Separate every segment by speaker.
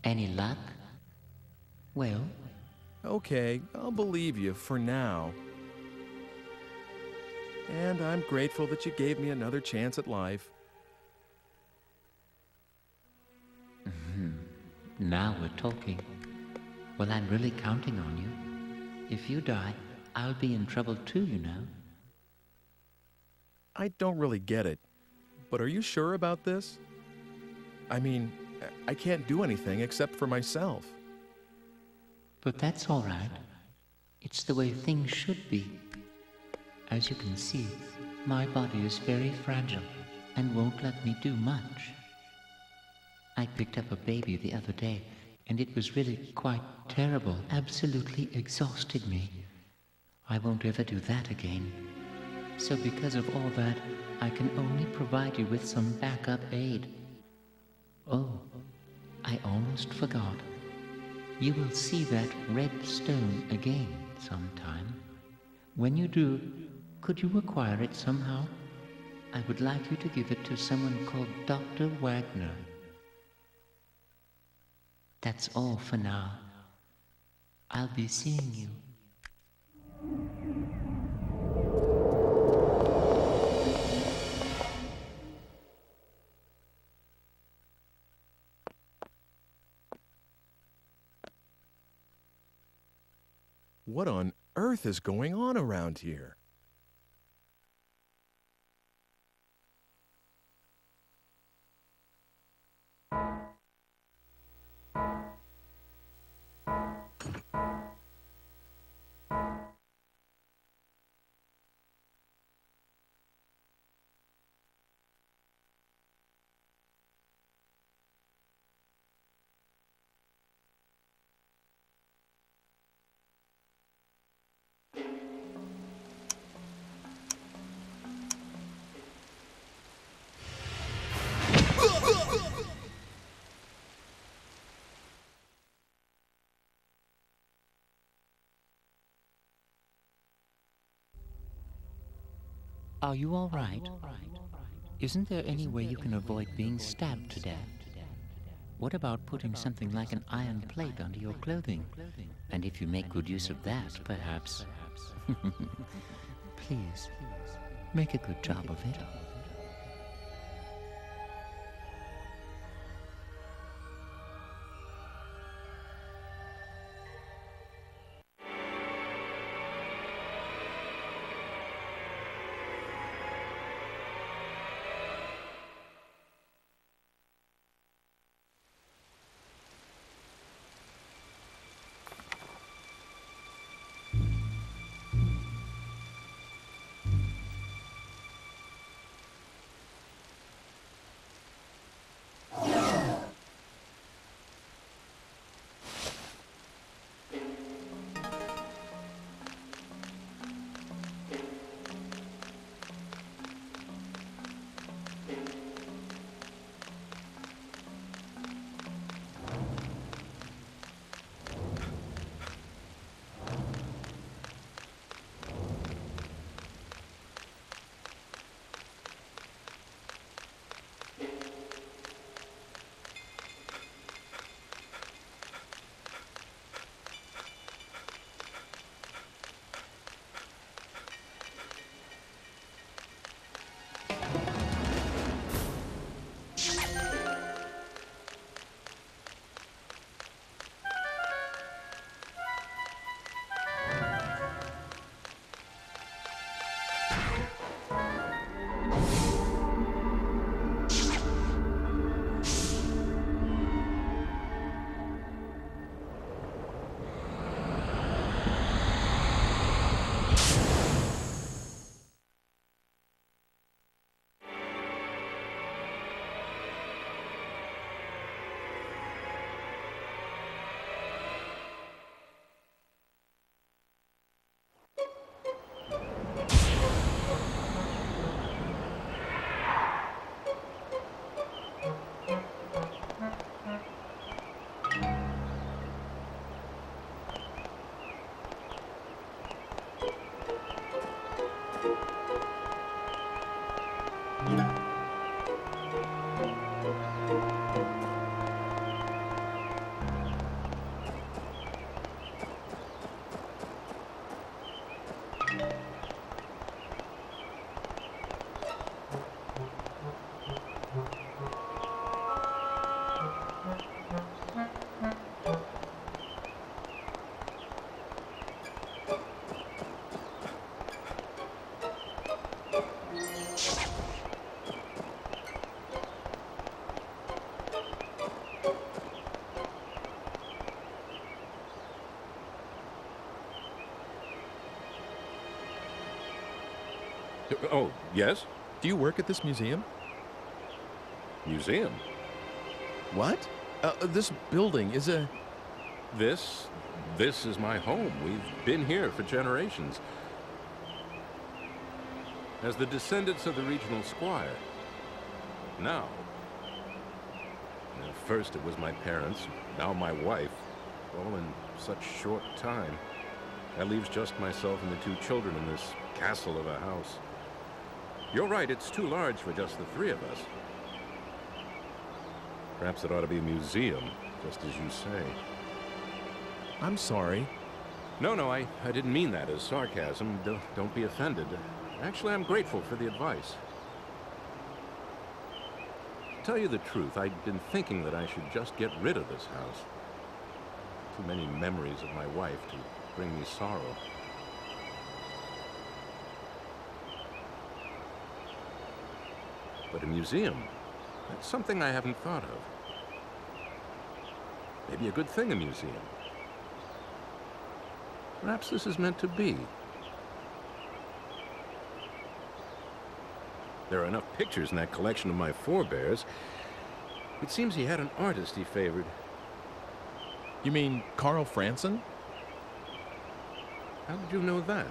Speaker 1: Any luck? Well,
Speaker 2: Okay, I'll believe you for now. And I'm grateful that you gave me another chance at life.
Speaker 1: now we're talking. Well, I'm really counting on you. If you die, I'll be in trouble too, you know.
Speaker 2: I don't really get it, but are you sure about this? I mean, I can't do anything except for myself.
Speaker 1: But that's all right. It's the way things should be. As you can see, my body is very fragile and won't let me do much. I picked up a baby the other day, and it was really quite terrible, absolutely exhausted me. I won't ever do that again. So because of all that, I can only provide you with some backup aid. Oh, I almost forgot. You will see that red stone again sometime. When you do, could you acquire it somehow? I would like you to give it to someone called Dr. Wagner. That's all for now. I'll be seeing you.
Speaker 2: What on earth is going on around here?
Speaker 1: Are you all right? Isn't there any way you can avoid being stabbed to death? What about putting something like an iron plate under your clothing? And if you make good use of that, perhaps... Please, make a good job of it.
Speaker 3: Oh, yes?
Speaker 2: Do you work at this museum?
Speaker 3: Museum?
Speaker 2: What? This building is a...
Speaker 3: This is my home. We've been here for generations. As the descendants of the regional squire. Now. At first it was my parents, now my wife. All in such short time. That leaves just myself and the two children in this castle of a house. You're right, it's too large for just the three of us. Perhaps it ought to be a museum, just as you say.
Speaker 2: I'm sorry.
Speaker 3: No, I didn't mean that as sarcasm. Don't be offended. Actually, I'm grateful for the advice. To tell you the truth, I'd been thinking that I should just get rid of this house. Too many memories of my wife to bring me sorrow. But a museum, that's something I haven't thought of. Maybe a good thing, a museum. Perhaps this is meant to be. There are enough pictures in that collection of my forebears. It seems he had an artist he favored.
Speaker 2: You mean Carl Franson?
Speaker 3: How did you know that?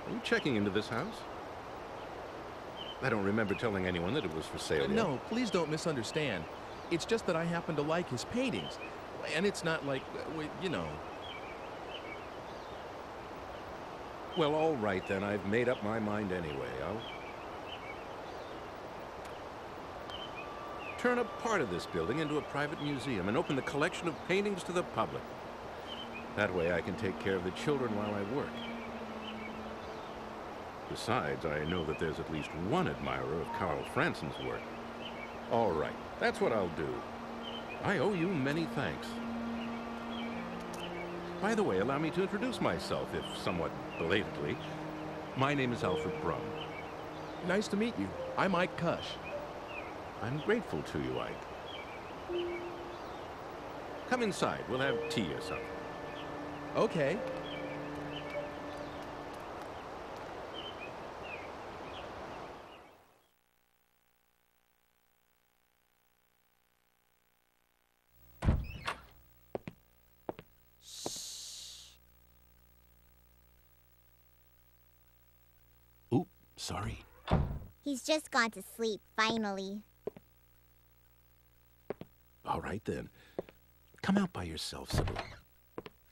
Speaker 3: Are you checking into this house? I don't remember telling anyone that it was for sale yet.
Speaker 2: No, please don't misunderstand. It's just that I happen to like his paintings. And it's not like, you know...
Speaker 3: Well, all right then. I've made up my mind anyway. I'll turn a part of this building into a private museum and open the collection of paintings to the public. That way I can take care of the children while I work. Besides, I know that there's at least one admirer of Carl Franson's work. All right, that's what I'll do. I owe you many thanks. By the way, allow me to introduce myself, if somewhat belatedly. My name is Alfred Brum.
Speaker 2: Nice to meet you. I'm Ike Cush.
Speaker 3: I'm grateful to you, Ike. Come inside. We'll have tea or something.
Speaker 2: Okay.
Speaker 3: Oop, sorry.
Speaker 4: He's just gone to sleep, finally.
Speaker 3: All right, then. Come out by yourself, Sybil.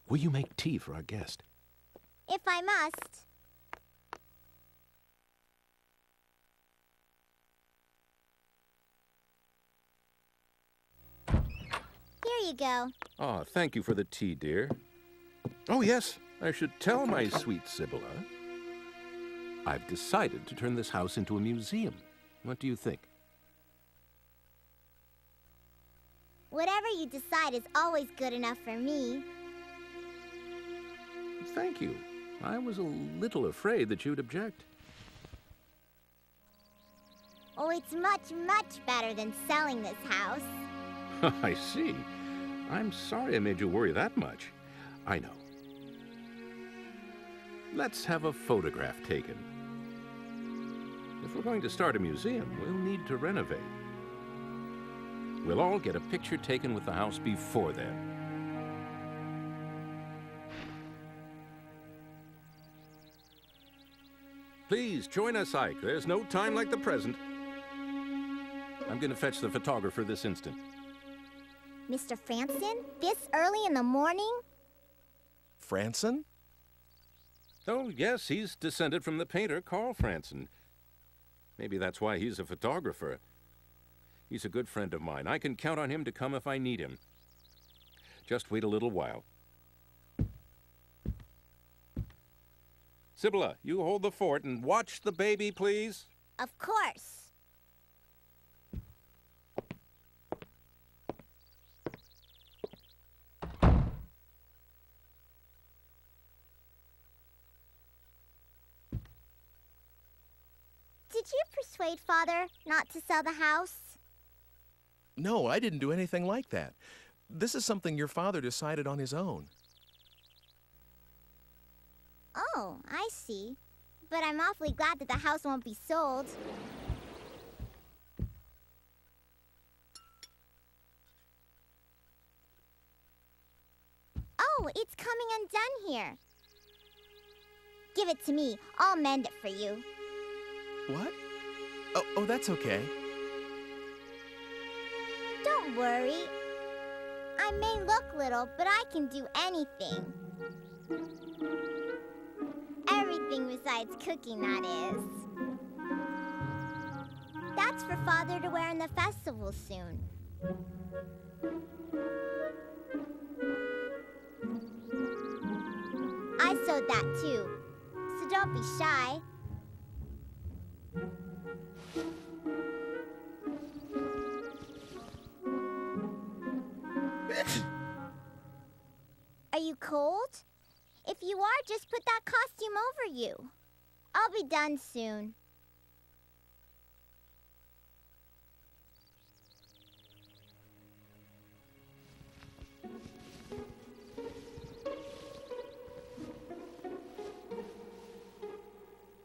Speaker 3: Will you make tea for our guest?
Speaker 4: If I must. Here you go.
Speaker 3: Oh, thank you for the tea, dear. Oh, yes, I should tell my sweet Sibylla. I've decided to turn this house into a museum. What do you think?
Speaker 4: Whatever you decide is always good enough for me.
Speaker 3: Thank you. I was a little afraid that you'd object.
Speaker 4: Oh, it's much, much better than selling this house.
Speaker 3: I see. I'm sorry I made you worry that much. I know. Let's have a photograph taken. If we're going to start a museum, we'll need to renovate. We'll all get a picture taken with the house before then. Please, join us, Ike. There's no time like the present. I'm going to fetch the photographer this instant.
Speaker 4: Mr. Franson? This early in the morning?
Speaker 2: Franson?
Speaker 3: Oh, yes, he's descended from the painter Carl Franson. Maybe that's why he's a photographer. He's a good friend of mine. I can count on him to come if I need him. Just wait a little while. Sibylla, you hold the fort and watch the baby, please.
Speaker 4: Of course. Did you persuade Father not to sell the house?
Speaker 2: No, I didn't do anything like that. This is something your father decided on his own.
Speaker 4: Oh, I see. But I'm awfully glad that the house won't be sold. Oh, it's coming undone here. Give it to me. I'll mend it for you.
Speaker 2: What? Oh, that's okay.
Speaker 4: Don't worry. I may look little, but I can do anything. Everything besides cooking, that is. That's for Father to wear in the festival soon. I sewed that too, so don't be shy. Are you cold? If you are, just put that costume over you. I'll be done soon.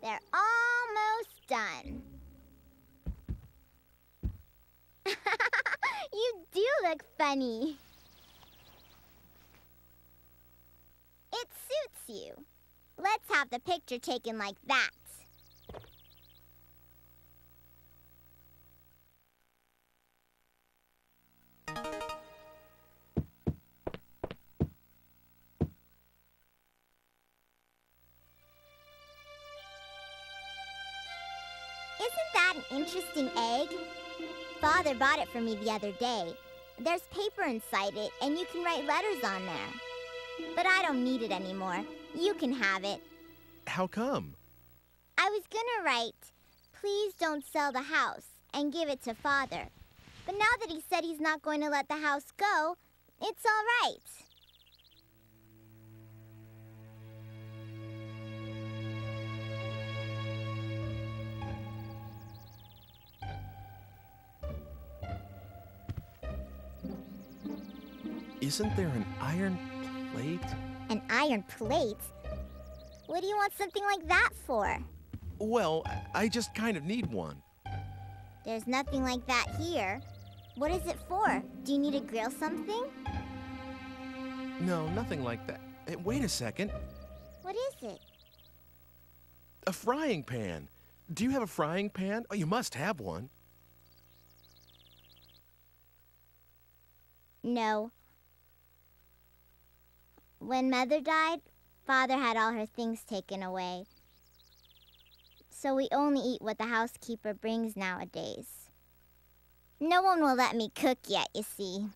Speaker 4: They're almost done. You do look funny. It suits you. Let's have the picture taken like that. Isn't that an interesting egg? Father bought it for me the other day. There's paper inside it, and you can write letters on there. But I don't need it anymore. You can have it.
Speaker 2: How come?
Speaker 4: I was gonna write, "Please don't sell the house," and give it to Father. But now that he said he's not going to let the house go, it's all right.
Speaker 2: Isn't there an iron plate?
Speaker 4: An iron plate? What do you want something like that for?
Speaker 2: Well, I just kind of need one.
Speaker 4: There's nothing like that here. What is it for? Do you need to grill something?
Speaker 2: No, nothing like that. Hey, wait a second.
Speaker 4: What is it?
Speaker 2: A frying pan. Do you have a frying pan? Oh, you must have one.
Speaker 4: No. When Mother died, Father had all her things taken away. So we only eat what the housekeeper brings nowadays. No one will let me cook yet, you see.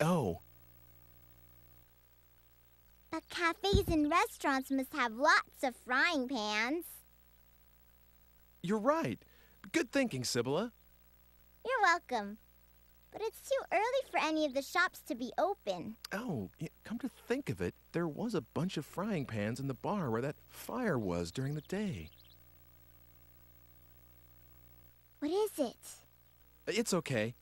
Speaker 2: Oh.
Speaker 4: But cafes and restaurants must have lots of frying pans.
Speaker 2: You're right. Good thinking, Sibylla.
Speaker 4: You're welcome. But it's too early for any of the shops to be open.
Speaker 2: Oh, come to think of it, there was a bunch of frying pans in the bar where that fire was during the day.
Speaker 4: What is it?
Speaker 2: It's okay.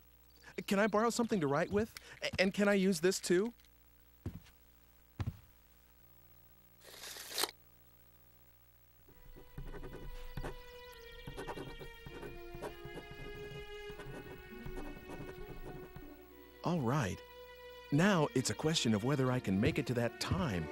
Speaker 2: Can I borrow something to write with? And can I use this too? All right. Now it's a question of whether I can make it to that time